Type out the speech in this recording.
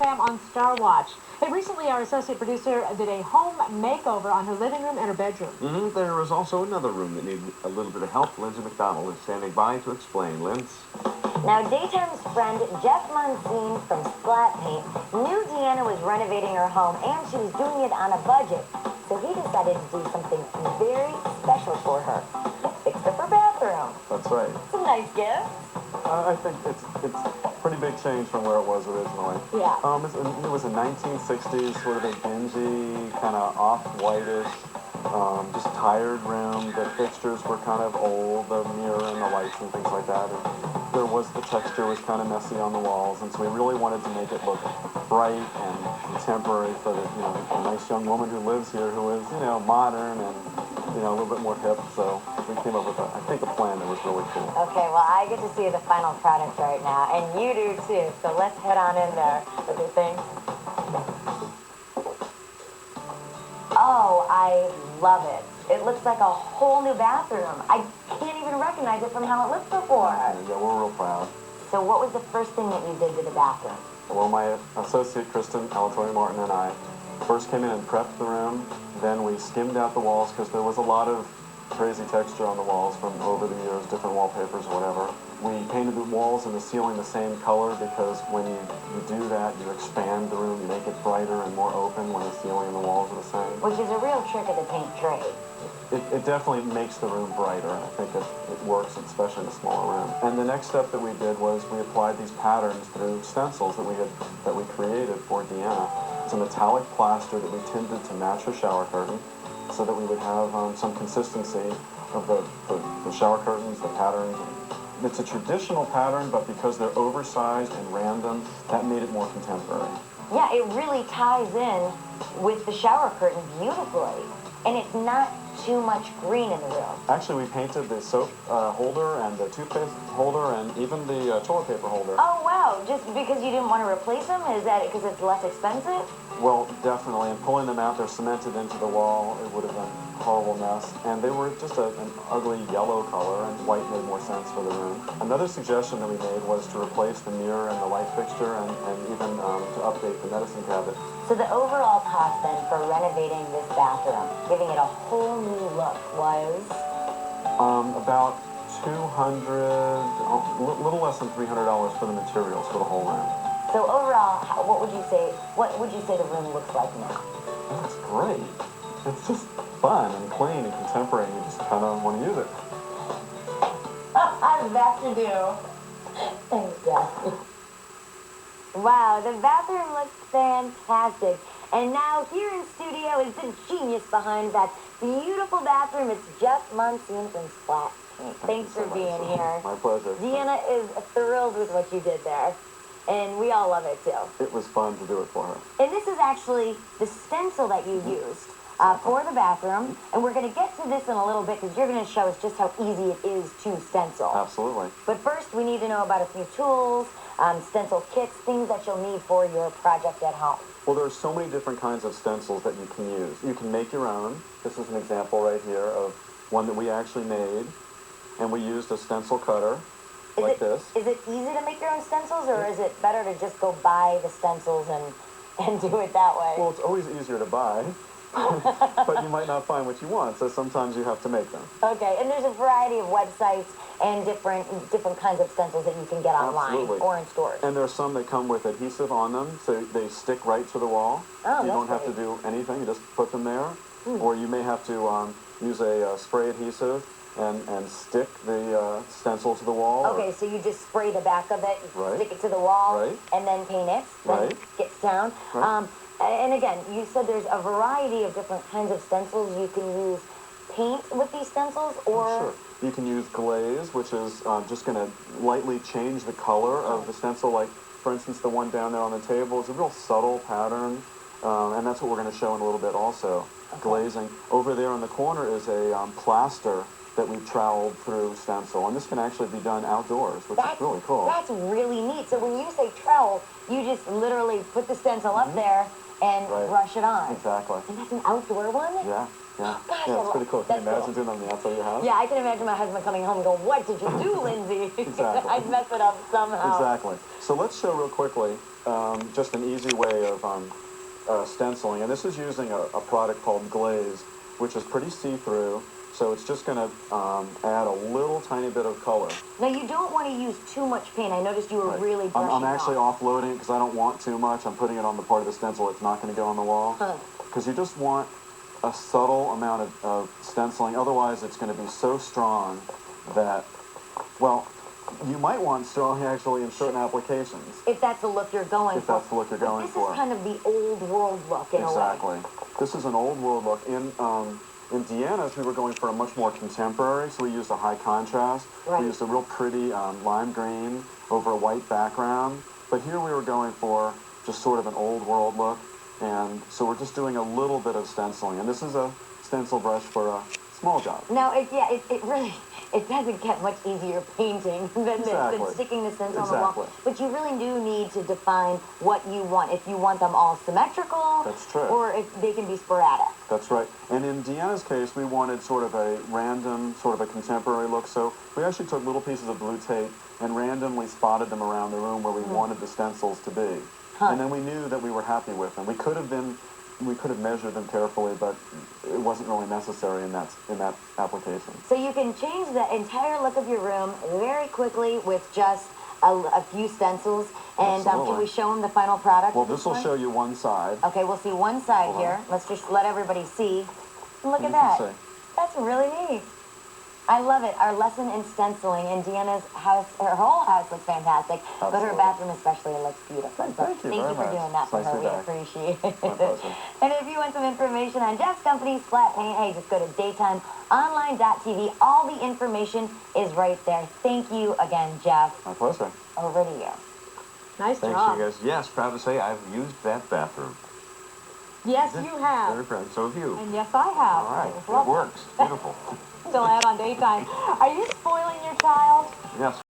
program on Star Watch. Hey, recently our associate producer did a home makeover on her living room and her bedroom. There is also another room that needs a little bit of help. Lindsay McDonald is standing by to explain. Lindsay? Now, Daytime's friend Jeff Munson from Splat Paint knew Deanna was renovating her home and she was doing it on a budget. So he decided to do something very special for her. He fixed up her bathroom. That's right. It's a nice gift. I think it's a pretty big change from where it was originally. Yeah. It was a 1960s sort of a dingy, kind of off-whitish, just tired room. The fixtures were kind of old, the mirror and the lights and things like that. And the texture was kind of messy on the walls, and so we really wanted to make it look bright and contemporary for the, a nice young woman who lives here who is, modern and, a little bit more hip. So we came up with, I think, a plan that was really cool. Okay, well, I get to see the final product right now, and you do too. So let's head on in there. What do you think? Oh, I love it. It looks like a whole new bathroom. I can't even recognize it from how it looked before. Yeah, we're real proud. So what was the first thing that you did to the bathroom? Well, my associate, Kristen Alatorre Martin, and I first came in and prepped the room. Then we skimmed out the walls because there was a lot of crazy texture on the walls from over the years, different wallpapers or whatever. We painted the walls and the ceiling the same color because when you do that, you expand the room, you make it brighter and more open when the ceiling and the walls are the same. Which is a real trick of the paint trade. It definitely makes the room brighter, and I think it works, especially in a smaller room. And the next step that we did was we applied these patterns through stencils that we created for Deanna. It's a metallic plaster that we tinted to match her shower curtain, so that we would have some consistency of the shower curtains, the patterns. It's a traditional pattern, but because they're oversized and random, that made it more contemporary. Yeah, it really ties in with the shower curtain beautifully. And it's not too much green in the room. Actually, we painted the soap holder and the toothpaste holder and even the toilet paper holder. Oh, wow. Just because you didn't want to replace them? Is that because it's less expensive? Well, definitely. And pulling them out, they're cemented into the wall. It would have been a horrible mess. And they were just an ugly yellow color, and white made more sense for the room. Another suggestion that we made was to replace the mirror and the light fixture and even to update the medicine cabinet. So the overall cost then for renovating this bathroom, giving it a whole new look, was? About $200, a little less than $300 for the materials for the whole room. So overall, what would you say the room looks like now? That's great. It's just fun and clean and contemporary, and you just kind of want to use it. That to do. Exactly. Wow, the bathroom looks fantastic. And now here in studio is the genius behind that beautiful bathroom. It's Jeff Munson from Splat Paint. Thanks for being here. My pleasure. Deanna is thrilled with what you did there. And we all love it too. It was fun to do it for her. And this is actually the stencil that you used for the bathroom. And we're going to get to this in a little bit because you're going to show us just how easy it is to stencil. Absolutely. But first, we need to know about a few tools, stencil kits, things that you'll need for your project at home. Well, there are so many different kinds of stencils that you can use. You can make your own. This is an example right here of one that we actually made. And we used a stencil cutter like this. Is it easy to make your own stencils, or is it better to just go buy the stencils and do it that way? Well, it's always easier to buy, but you might not find what you want, so sometimes you have to make them. Okay, and there's a variety of websites and different kinds of stencils that you can get online. Absolutely. Or in stores. And there are some that come with adhesive on them, so they stick right to the wall. Oh, you don't have to do anything, you just put them there. Or you may have to use a spray adhesive and stick the stencil to the wall. Okay, so you just spray the back of it, Right. stick it to the wall, Right. and then paint it, then Right. it gets down. Right. And again, you said there's a variety of different kinds of stencils. You can use paint with these stencils, or... Sure. You can use glaze, which is just going to lightly change the color of the stencil. Like, for instance, the one down there on the table is a real subtle pattern, and that's what we're going to show in a little bit also, glazing. Over there in the corner is a plaster that we've troweled through stencil, and this can actually be done outdoors, which is really cool. That's really neat. So when you say trowel, you just literally put the stencil up there and brush it on. Exactly. And that's an outdoor one? Yeah. Yeah, Gosh, yeah, it's pretty cool. Can you that's imagine doing that on the outside of your house? Yeah, I can imagine my husband coming home and going, "What did you do, Lindsay?" Exactly. I'd mess it up somehow. Exactly. So let's show real quickly just an easy way of stenciling. And this is using a product called glaze, which is pretty see-through. So it's just going to add a little tiny bit of color. Now, you don't want to use too much paint. I noticed you were Right. really brushing I'm actually off. offloading it because I don't want too much. I'm putting it on the part of the stencil that's not going to go on the wall. Huh. Because you just want a subtle amount of stenciling. Otherwise, it's going to be so strong that, well, you might want strong actually in certain applications. If that's the look you're going If for. that's the look you're going This for. is kind of the old world look in a way. Exactly. This is an old world look. In Deanna's, we were going for a much more contemporary, so we used a high contrast. Right. We used a real pretty lime green over a white background. But here we were going for just sort of an old world look. And so we're just doing a little bit of stenciling. And this is a stencil brush for a small job. Now, it really, it doesn't get much easier painting than sticking the stencil on the wall. But you really do need to define what you want. If you want them all symmetrical. That's true. Or if they can be sporadic. That's right. And in Deanna's case, we wanted sort of a random, sort of a contemporary look. So we actually took little pieces of blue tape and randomly spotted them around the room where we wanted the stencils to be. Huh. And then we knew that we were happy with them. We could have measured them carefully, but it wasn't really necessary in that application. So you can change the entire look of your room very quickly with just a few stencils. And can we show them the final product? Well, this will show you one side. Okay, we'll see one side here. Let's just let everybody see. Look at that. That's really neat. I love it. Our lesson in stenciling in Deanna's house, her whole house looks fantastic, but her bathroom especially looks beautiful. Thank you for very much. doing that for Nice her. to We back. appreciate it. My pleasure. And if you want some information on Jeff's company, Splat Paint, hey, just go to daytimeonline.tv. All the information is right there. Thank you again, Jeff. My pleasure. Over to you. Nice Thanks, job. you guys. Yes, proud to say I've used that bathroom. Yes, you have. Very proud. So have you. And yes, I have. All right. Well, It works. Beautiful. still out on daytime. Are you spoiling your child? Yes.